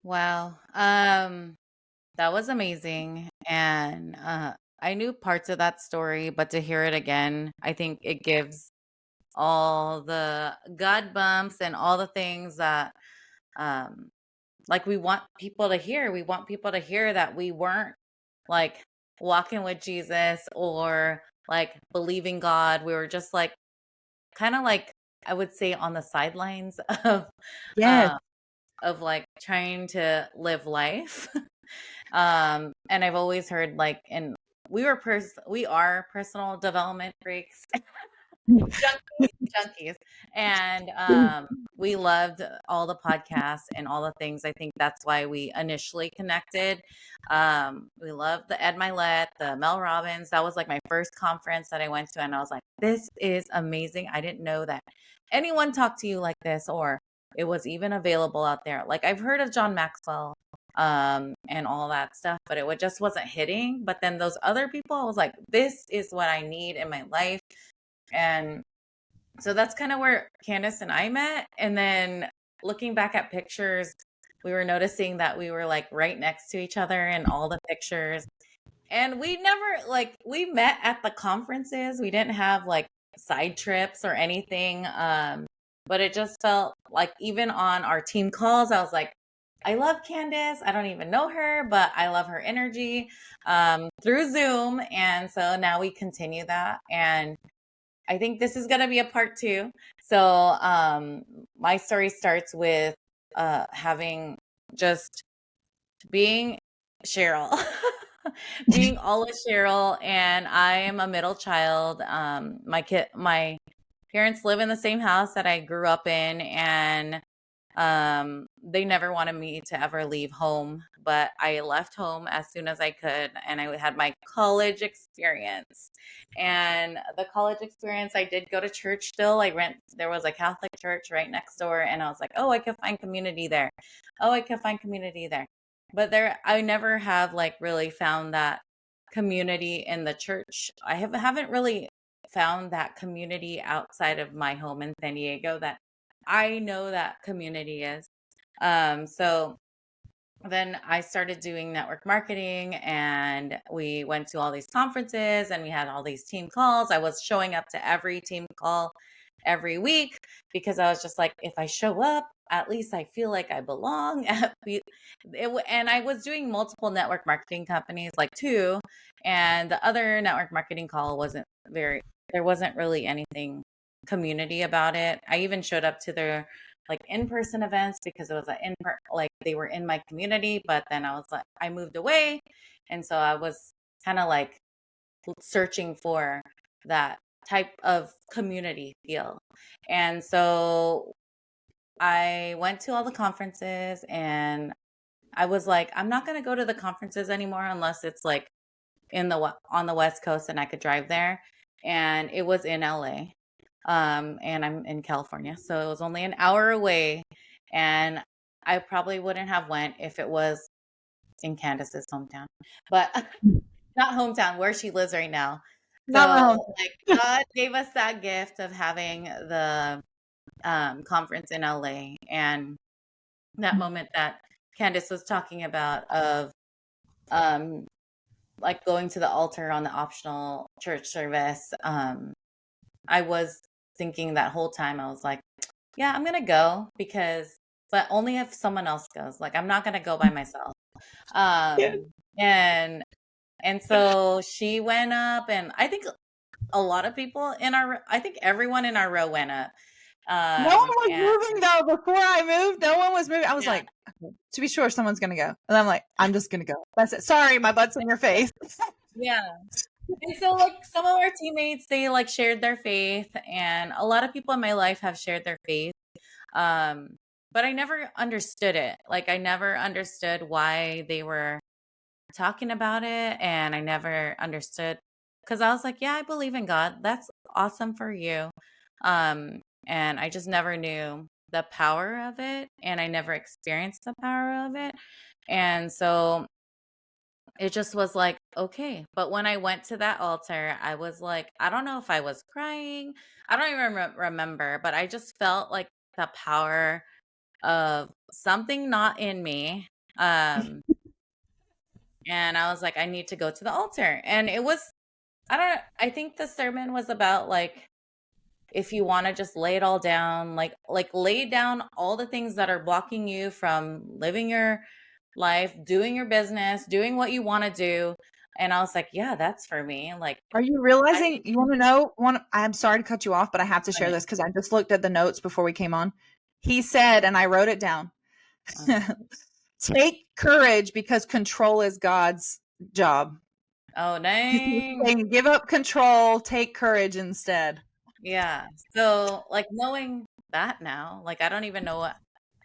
Wow. That was amazing. And I knew parts of that story, but to hear it again, I think it gives all the gut bumps and all the things that um like we want people to hear. We want people to hear that we weren't like walking with Jesus or like believing God. We were just like kind of like I would say on the sidelines Yes. uh of like trying to live life. And I've always heard like and we are personal development freaks. Junkies. And we loved all the podcasts and all the things. I think that's why we initially connected. We loved the Ed Milet, the Mel Robbins. That was like my first conference that I went to. And I was like, this is amazing. I didn't know that anyone talked to you like this or it was even available out there. Like I've heard of John Maxwell and all that stuff, but just wasn't hitting. But then those other people, I was like, this is what I need in my life. And so that's kind of where Candace and I met. And then looking back at pictures, we were noticing that we were like right next to each other in all the pictures. And we never we met at the conferences. We didn't have like side trips or anything. But it just felt like even on our team calls, I was like, I love Candace. I don't even know her, but I love her energy through Zoom. And so now we continue that. And I think this is going to be a part two. So, my story starts with having just being Cheryl, being all of Cheryl, and I am a middle child. My parents live in the same house that I grew up in, and they never wanted me to ever leave home, but I left home as soon as I could, and I had my college experience. And the college experience, I did go to church still. There was a Catholic church right next door, and I was like, oh, I could find community there. Oh, I could find community there. But I never have like really found that community in the church. Haven't really found that community outside of my home in San Diego that I know that community is. So then I started doing network marketing and we went to all these conferences and we had all these team calls. I was showing up to every team call every week because I was just like, if I show up, at least I feel like I belong. And I was doing multiple network marketing companies, like two, and the other network marketing call there wasn't really anything community about it. I even showed up to their like in-person events because it was like they were in my community, but then I was like I moved away, and so I was kind of like searching for that type of community feel. And so I went to all the conferences and I was like I'm not going to go to the conferences anymore unless it's like on the West Coast and I could drive there. And it was in LA. And I'm in California, so it was only an hour away. And I probably wouldn't have went if it was in Candace's hometown, but not hometown where she lives right now. Not my home. So like God gave us that gift of having the conference in LA, and that moment that Candace was talking about of um like going to the altar on the optional church service. I was thinking that whole time, I was like, yeah, I'm going to go but only if someone else goes. Like, I'm not going to go by myself. Yeah. Um, and, and so she went up, and I think I think everyone in our row went up. No one was And moving though. Before I moved, no one was moving. I was yeah, like, okay, to be sure, someone's gonna go, and I'm like, I'm just gonna go. That's it. Sorry, my butt's in your face. yeah. And so, like, some of our teammates, they like shared their faith, and a lot of people in my life have shared their faith. Um, but I never understood it. Like, I never understood why they were talking about it. And I never understood because I was like, yeah, I believe in God. That's awesome for you. And I just never knew the power of it. And I never experienced the power of it. And so it just was like, okay. But when I went to that altar, I was like, I don't know if I was crying. I don't even remember, but I just felt like the power of something not in me. Um, and I was like, I need to go to the altar. And it was, I think the sermon was about like, if you want to just lay it all down, like lay down all the things that are blocking you from living your life, doing your business, doing what you want to do. And I was like, yeah, that's for me. Like, Are you I, realizing you want to know one? I'm sorry to cut you off, but I have to share this because I just looked at the notes before we came on. He said, and I wrote it down. Take courage because control is God's job. oh, He's dang. saying, give up control, take courage instead. Yeah. So like knowing that now, like I don't even know what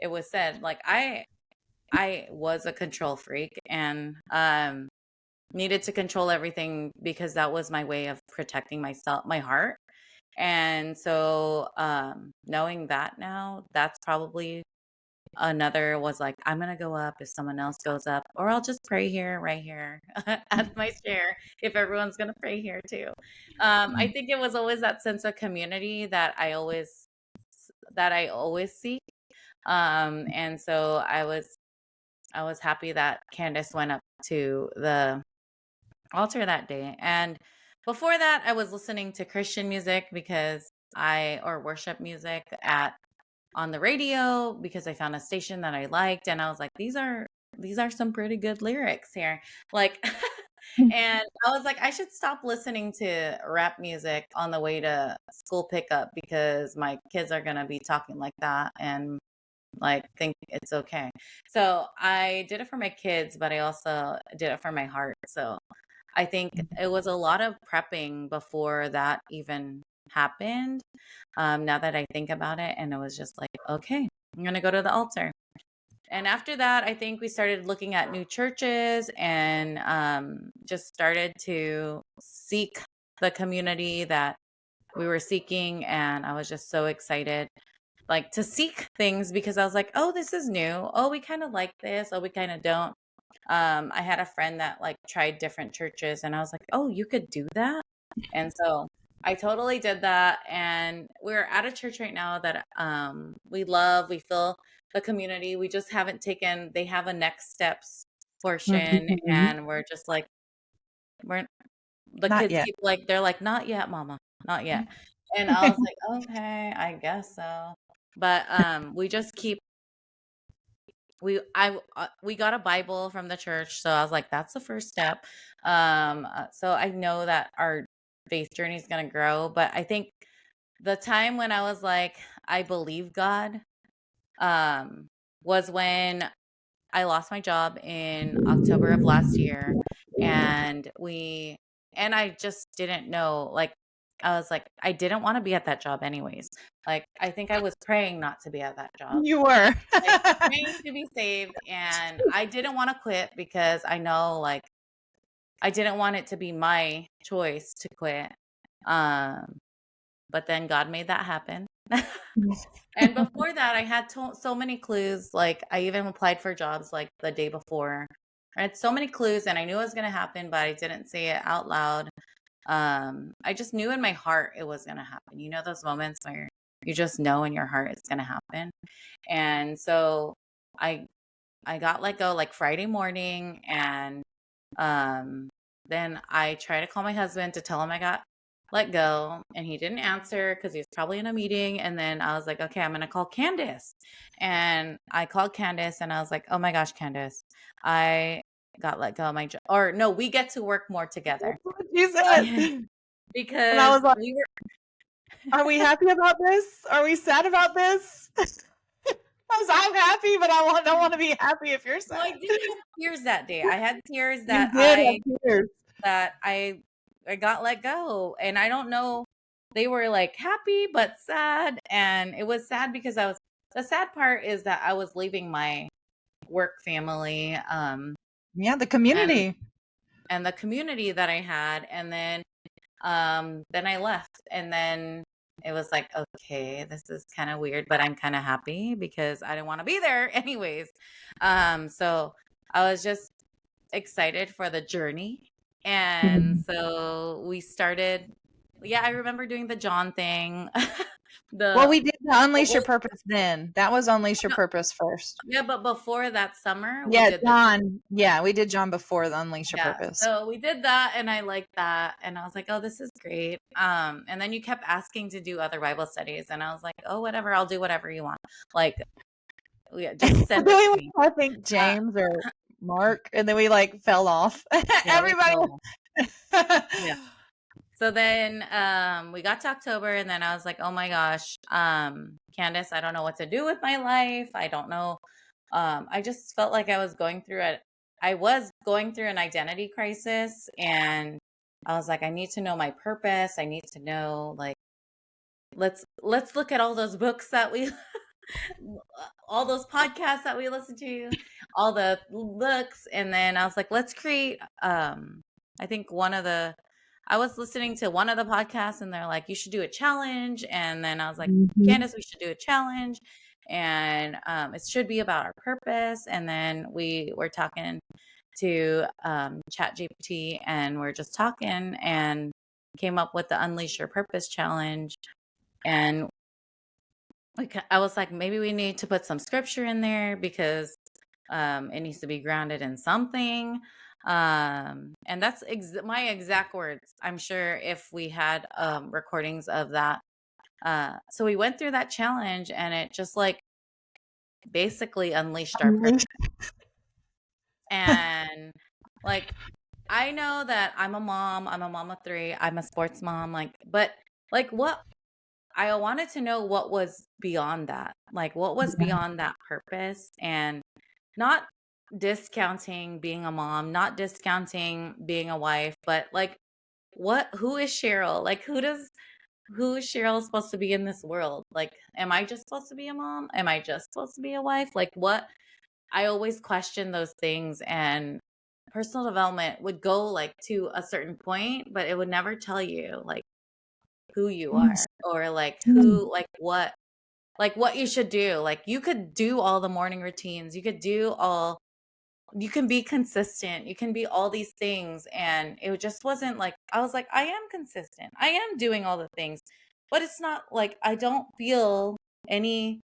it was said. Like I was a control freak and needed to control everything because that was my way of protecting myself, my heart. And so knowing that now, that's probably another was like, I'm gonna go up if someone else goes up, or I'll just pray here, right here at my chair if everyone's gonna pray here too. I think it was always that sense of community that I always seek. And so I was happy that Candace went up to the altar that day. And before that, I was listening to Christian music or worship music on the radio because I found a station that I liked. And I was like, these are some pretty good lyrics here. Like, and I was like, I should stop listening to rap music on the way to school pickup because my kids are going to be talking like that. And like think it's okay. So I did it for my kids, but I also did it for my heart. So I think it was a lot of prepping before that even happened. Now that I think about it, and it was just like, okay, I'm gonna go to the altar. And after that, I think we started looking at new churches and just started to seek the community that we were seeking. And I was just so excited like to seek things because I was like, oh, this is new. Oh, we kind of like this. Oh, we kind of don't. I had a friend that like tried different churches and I was like, oh, you could do that. And so I totally did that. And we're at a church right now that we love. We feel the community. We just haven't they have a next steps portion. And we're just like, we're, the Not kids yet. keep like, they're like, not yet, mama, not yet. And I was like, okay, I guess so. But we just keep we got a Bible from the church, so I was like, that's the first step. So I know that our faith journey is gonna grow, but I think the time when I was like, I believe God, was when I lost my job in October of last year, and I just didn't know, like, I was like, I didn't want to be at that job anyways. Like, I think I was praying not to be at that job, You were. like praying to be saved, and I didn't want to quit because I know, like, I didn't want it to be my choice to quit. Um, but then God made that happen. And before that, I had so many clues. Like I even applied for jobs like the day before. I had so many clues, and I knew it was going to happen, but I didn't say it out loud. I just knew in my heart it was going to happen. You know, those moments where you just know in your heart it's going to happen. And so I I got let go like Friday morning, and um, then I tried to call my husband to tell him I got let go, and he didn't answer because he was probably in a meeting. And then I was like, okay, I'm gonna call Candace, and I called Candace, and I was like, oh my gosh, Candace, I got let go of my job, or no, we get to work more together. That's what you said. And I Because was like, we were are we happy about this? Are we sad about this? I'm happy, but don't want to be happy if you're well, I sad. did have tears that day. I had tears You did have tears. that I got let go, and I don't know, they were like happy but sad, and it was sad because the sad part is that I was leaving my work family, Yeah, the and community. the community that I had, and then I left, and then it was like, okay, this is kind of weird, but I'm kind of happy because I didn't want to be there anyways. So I was just excited for the journey. And so we started, yeah, I remember doing the John thing. Well, we did the Unleash Your Purpose then. That was Unleash Your Purpose first. Yeah, but before that summer, we Yeah, did the John. Yeah, we did John before the Unleash Your yeah. Purpose. So we did that, and I liked that, and I was like, "Oh, this is great." And then you kept asking to do other Bible studies, and I was like, "Oh, whatever, I'll do whatever you want." Like, yeah, just send it to me. I think James or Mark, and then we like fell off. Yeah, we Everybody. fell yeah. So then we got to October, and then I was like, oh my gosh, Candace, I don't know what to do with my life. I don't know. I just felt like I was going through an identity crisis, and I was like, I need to know my purpose. I need to know, like, let's look at all those books that we all those podcasts that we listen to, all the books, and then I was like, let's create I think I was listening to one of the podcasts, and they're like, you should do a challenge. And then I was like, Candace, we should do a challenge. And it should be about our purpose. And then we were talking to Chat GPT, and we're just talking and came up with the Unleash Your Purpose challenge. And I was like, maybe we need to put some scripture in there because it needs to be grounded in something. And that's my exact words. I'm sure if we had recordings of that. So we went through that challenge, and it just like basically unleashed our purpose. And like, I know that I'm a mom of 3, I'm a sports mom, but like what I wanted to know what was beyond that, like what was beyond that purpose, and not discounting being a mom, not discounting being a wife, but like who is Cheryl? Like who is Cheryl supposed to be in this world? Like, am I just supposed to be a mom? Am I just supposed to be a wife? Like what? I always question those things, and personal development would go like to a certain point, but it would never tell you like who you are, or like who, like what you should do. Like you could do all the morning routines, you can be consistent, you can be all these things, and it just wasn't like, I was like, I am consistent, I am doing all the things, but it's not like I don't feel anything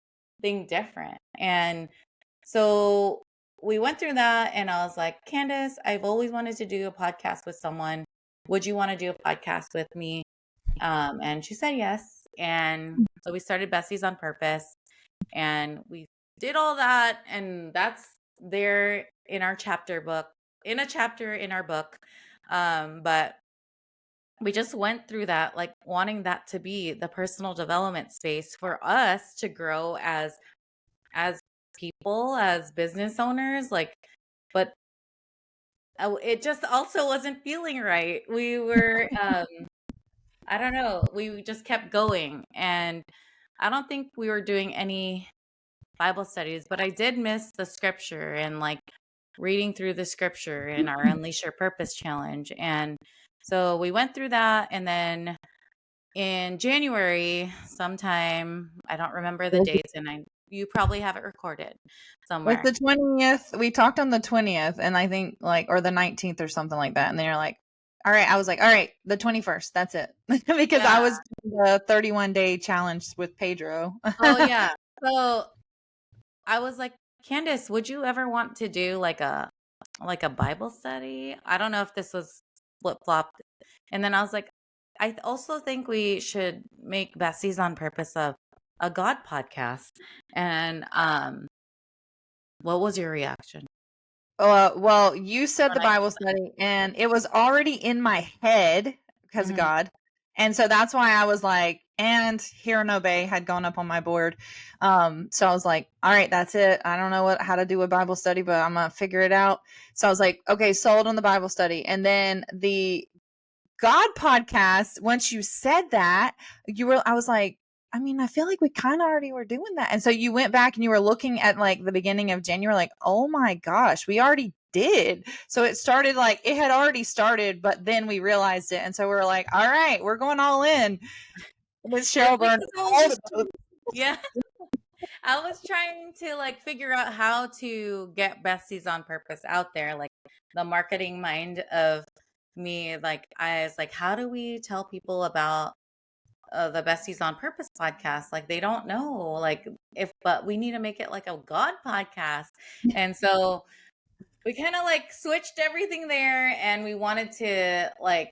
different. And so we went through that, and I was like, Candace, I've always wanted to do a podcast with someone, would you want to do a podcast with me? And she said yes. And so we started Besties on Purpose, and we did all that. And that's there in our in a chapter in our book. But we just went through that, like wanting that to be the personal development space for us to grow as people, as business owners, like, but it just also wasn't feeling right. We were I don't know. We just kept going. And I don't think we were doing any Bible studies, but I did miss the scripture and like reading through the scripture in our Unleash Your Purpose challenge. And so we went through that. And then in January, sometime, I don't remember the dates, and you probably have it recorded Like somewhere. the 20th, we talked on the 20th, and I think like, or the 19th or something like that. And they're like, all right, I was like, all right, the 21st, that's it. Because I was doing the 31-day challenge with Pedro. Oh, yeah. So I was like, Candace, would you ever want to do like a Bible study? I don't know if this was flip-flopped. And then I was like, I also think we should make Besties on Purpose a God podcast. And what was your reaction? Well, you said the Bible study, and it was already in my head because of God. And so that's why I was like, and Hear and Obey had gone up on my board. So I was like, all right, that's it. I don't know how to do a Bible study, but I'm going to figure it out. So I was like, okay, sold on the Bible study. And then the God podcast, once you said that, I was like, I mean, I feel like we kind of already were doing that. And so you went back and you were looking at like the beginning of January, like, oh my gosh, we already did. So it started like it had already started, but then we realized it. And so we were like, all right, we're going all in. With Cheryl burned all the boats. Yeah. I was trying to like figure out how to get Besties on Purpose out there, like the marketing mind of me. Like I was like, how do we tell people about the Besties on Purpose podcast. Like they don't know, like but we need to make it like a God podcast. And so we kind of like switched everything there, and we wanted to like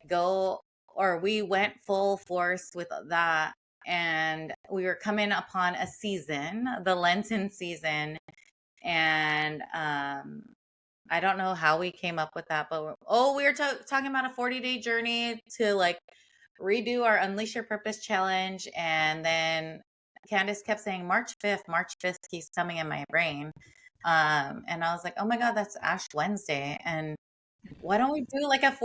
we went full force with that. And we were coming upon a season, the Lenten season. And I don't know how we came up with that, but we were talking about a 40-day journey to like redo our Unleash Your Purpose challenge. And then Candace kept saying March 5th keeps coming in my brain. And I was like, oh my God, that's Ash Wednesday. And why don't we do like a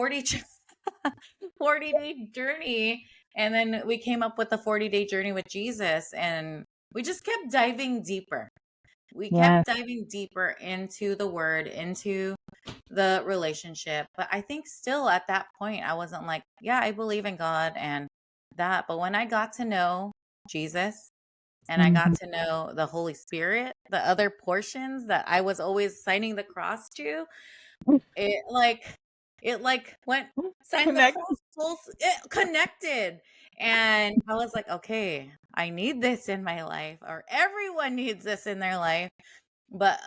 40-day journey? And then we came up with the 40-day journey with Jesus, and we just kept diving deeper. We kept diving deeper into the word, into the relationship. But I think still at that point, I wasn't like, yeah, I believe in God and that. But when I got to know Jesus and I got to know the Holy Spirit, the other portions that I was always signing the cross to, it went, signed the cross, it connected. And I was like, okay, I need this in my life, or everyone needs this in their life.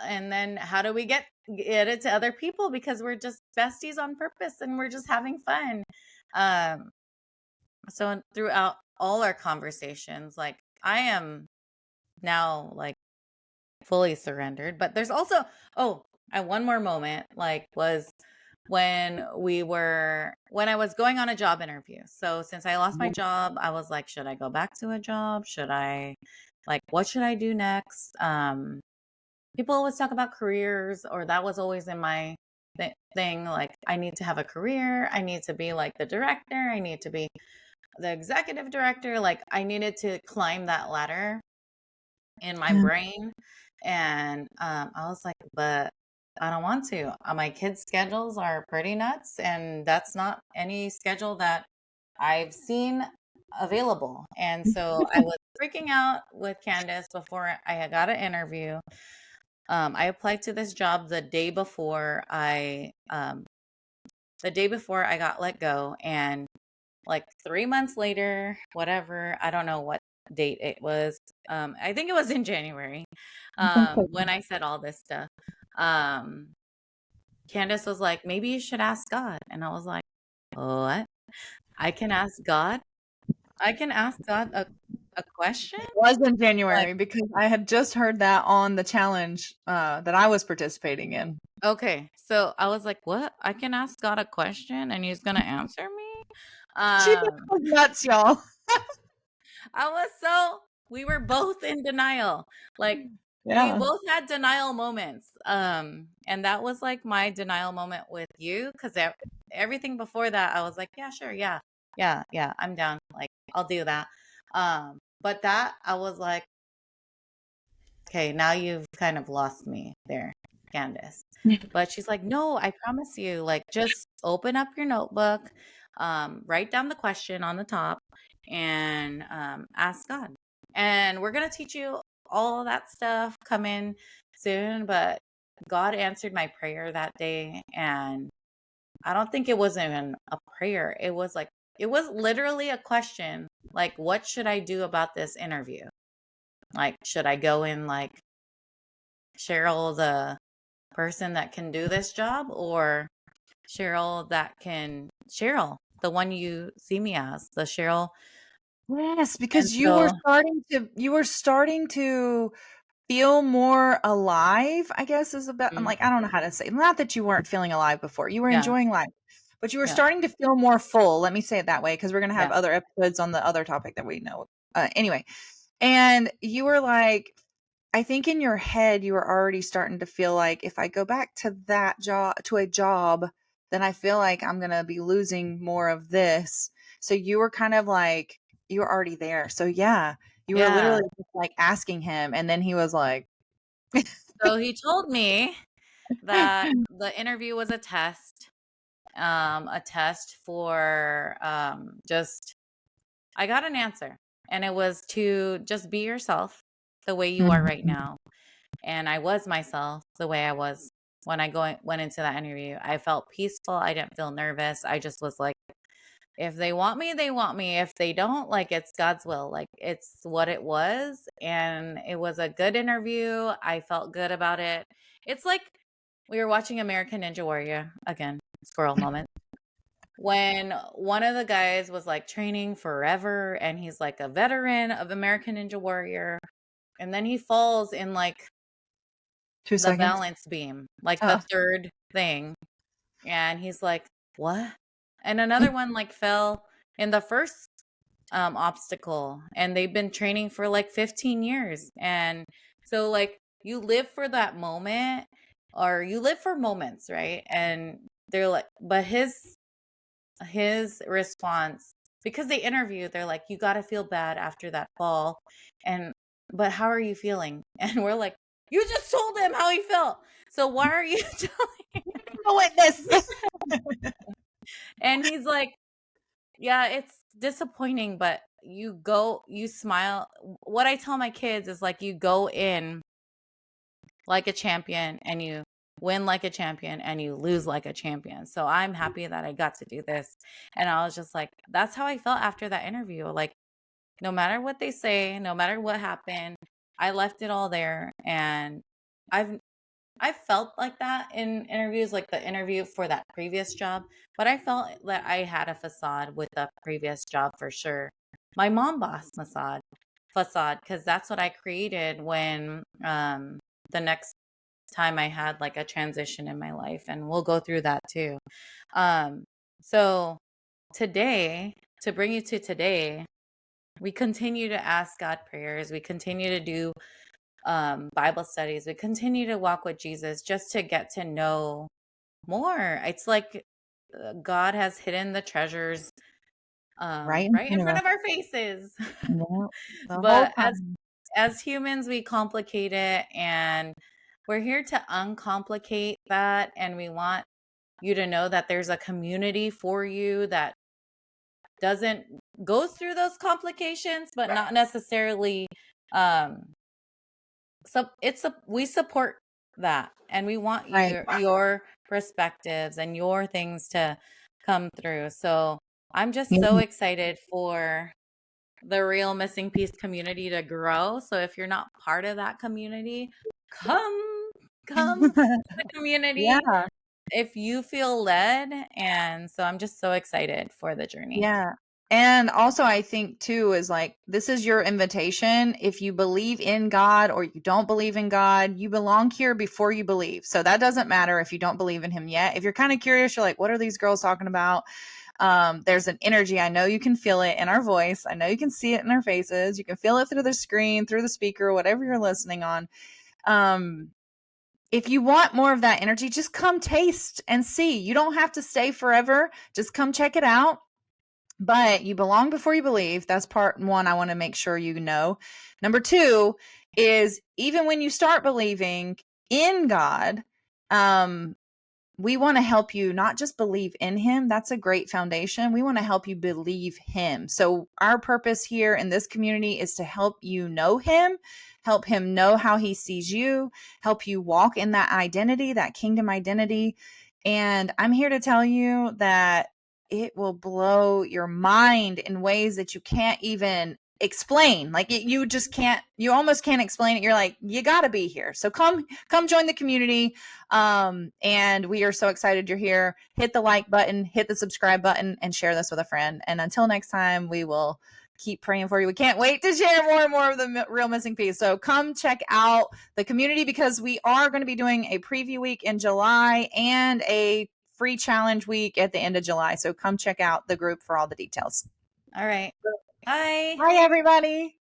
And then how do we get it to other people? Because we're just besties on purpose and we're just having fun. So throughout all our conversations, like I am now like fully surrendered. But there's also, one more moment, like was when I was going on a job interview. So since I lost my job, I was like, should I go back to a job? What should I do next? People always talk about careers, or that was always in my thing. Like, I need to have a career. I need to be like the director. I need to be the executive director. Like, I needed to climb that ladder in my brain. And I was like, but I don't want to. My kids' schedules are pretty nuts, and that's not any schedule that I've seen available. And so I was freaking out with Candace before I had got an interview. I applied to this job the day before I got let go, and like 3 months later, whatever, I don't know what date it was. I think it was in January. When I said all this stuff, Candace was like, maybe you should ask God. And I was like, what? I can ask God? I can ask God a question? It was in January because I had just heard that on the challenge that I was participating in. Okay, so I was like, what? I can ask God a question and he's gonna answer me? She was nuts, y'all. We were both in denial. Like, we both had denial moments. And that was like my denial moment with you, because everything before that, I was like, yeah, sure, yeah, I'm down. Like, I'll do that. But that, I was like, okay, now you've kind of lost me there, Candace. But she's like, no, I promise you, like, just open up your notebook, write down the question on the top, and ask God. And we're going to teach you all that stuff coming soon. But God answered my prayer that day. And I don't think it was even a prayer. It was literally a question. Like, what should I do about this interview? Like, should I go in like Cheryl, the person that can do this job, or Cheryl, the one you see me as, the Cheryl? Yes, because you were starting to feel more alive, I guess is about, I'm like, I don't know how to say, not that you weren't feeling alive before. You were enjoying life, but you were starting to feel more full. Let me say it that way, because we're going to have other episodes on the other topic that we know. Anyway, and you were like, I think in your head, you were already starting to feel like, if I go back to a job, then I feel like I'm going to be losing more of this. So you were kind of like, you were already there. So yeah, you were literally just like asking him. And then he was like, so he told me that the interview was a test for just, I got an answer, and it was to just be yourself the way you are right now. And I was myself the way I was when I went into that interview. I felt peaceful. I didn't feel nervous. I just was like, if they want me, they want me. If they don't, like, it's God's will. Like, it's what it was. And it was a good interview. I felt good about it. It's like we were watching American Ninja Warrior again, squirrel moment. When one of the guys was like training forever and he's like a veteran of American Ninja Warrior, and then he falls in like 2 the seconds. balance beam, like the Oh. third thing. And he's like, what? And another one like fell in the first obstacle, and they've been training for like 15 years. And so like you live for that moment, or you live for moments, right? And they're like, but his response, because they interview, they're like, you got to feel bad after that fall. And but how are you feeling? And we're like, you just told him how he felt, so why are you telling? A witness. And he's like, yeah, it's disappointing, but you smile. What I tell my kids is like, you go in like a champion and you win like a champion and you lose like a champion. So I'm happy that I got to do this. And I was just like, that's how I felt after that interview. Like, no matter what they say, no matter what happened, I left it all there. And I've felt like that in interviews, like the interview for that previous job, but I felt that I had a facade with the previous job for sure. My mom boss facade, because that's what I created when the next time I had like a transition in my life, and we'll go through that too. So today, to bring you to today, we continue to ask God prayers. We continue to do Bible studies. We continue to walk with Jesus just to get to know more. It's like God has hidden the treasures Right right in in front front of of our faces. us. Yeah, the whole But time. as humans, we complicate it, and we're here to uncomplicate that. And we want you to know that there's a community for you that doesn't goes through those complications, but not necessarily um so we support that, and we want Right. your perspectives and your things to come through. So I'm just Yeah. so excited for the real missing piece community to grow. So if you're not part of that community, come to the community Yeah. if you feel led. And so I'm just so excited for the journey. Yeah. And also, I think too, is like, this is your invitation. If you believe in God or you don't believe in God, you belong here before you believe. So that doesn't matter if you don't believe in Him yet. If you're kind of curious, you're like, what are these girls talking about? There's an energy. I know you can feel it in our voice. I know you can see it in our faces. You can feel it through the screen, through the speaker, whatever you're listening on. If you want more of that energy, just come taste and see. You don't have to stay forever. Just come check it out. But you belong before you believe. That's part one I want to make sure you know. Number two is, even when you start believing in God, we want to help you not just believe in Him. That's a great foundation. We want to help you believe Him. So our purpose here in this community is to help you know Him, help Him know how He sees you, help you walk in that identity, that kingdom identity. And I'm here to tell you that it will blow your mind in ways that you can't even explain. Like you just can't, you almost can't explain it. You're like, you got to be here. So come join the community. And we are so excited you're here. Hit the like button, hit the subscribe button, and share this with a friend. And until next time, we will keep praying for you. We can't wait to share more and more of the real missing piece. So come check out the community, because we are going to be doing a preview week in July and a free challenge week at the end of July. So come check out the group for all the details. All right. Bye. Bye, everybody.